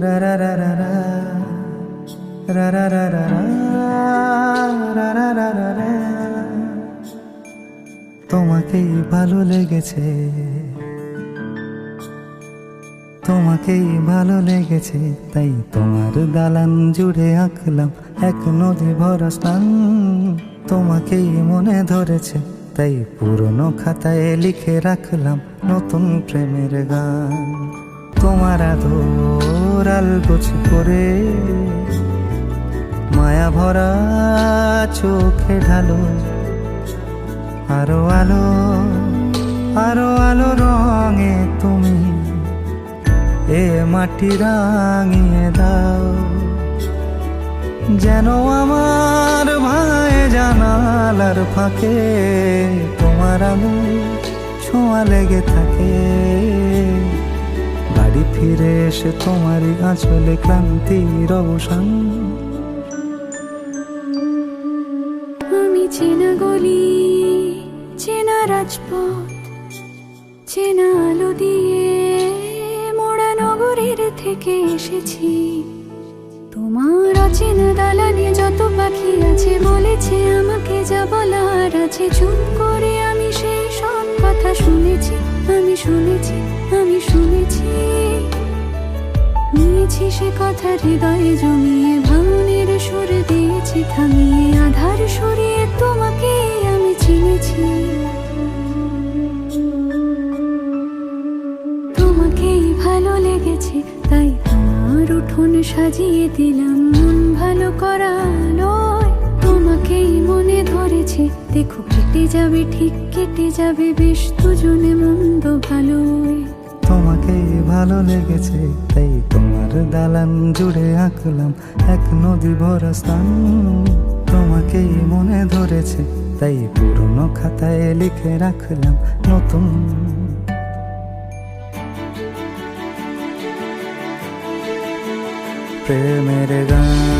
রা রা রা রা রা রা রা রা রা রা রা রা রা রা। তোমাকেই ভালো লেগেছে, তোমাকেই ভালো লেগেছে, তাই তোমার দালান জুড়ে আঁকলাম এক নদী ভরা স্থান। তোমাকেই মনে ধরেছে, তাই পুরনো খাতায় লিখে রাখলাম নতুন প্রেমের গান। তোমার আদর আলগোছ করে মায়া ভরা চোখে ঢালো আরো আলো, আরো আলো রঙে তুমি এ মাটি রাঙিয়ে দাও। যেন আমার ভাই জানালার ফাঁকে তোমার আলো ছোঁয়া লেগে থাকে। বাড়ি ফিরে এসে তোমারই আঁচলে ক্লান্তির অবসান। আমি চেনা গলি, চেনা রাজপথ, চেনা আলো দিয়ে মোড়া নগরীর থেকে এসেছি। তোমার অচেনা দালানে যত পাখি আছে বলেছে আমাকে যা বলার আছে। চুপ করে আমি সেই সব কথা শুনেছি, আমি শুনেছি, আমি শুনেছি। নিয়েছি সে কথা হৃদয়ে জমিয়ে, ভাঙনের সুর দিয়েছি থামিয়ে। আধার সরিয়ে তোমাকে আমি চিনেছি। তোমাকেই ভালো লেগেছে, তাই তোমার উঠোন সাজিয়ে দিলাম মন ভালো করা আলোয়। তোমাকেই মনে ধরেছে, দেখো কেটে যাবে, ঠিক কেটে যাবে বেশ দুজনে মন্দ ভালোই। তোমাকেই ভালো লেগেছে, তাই তোমার দালান জুড়ে আঁকলাম এক নদী ভরা স্থান। তোমাকেই মনে ধরেছে, তাই পুরনো খাতায় লিখে রাখলাম নতুন প্রেমের গান।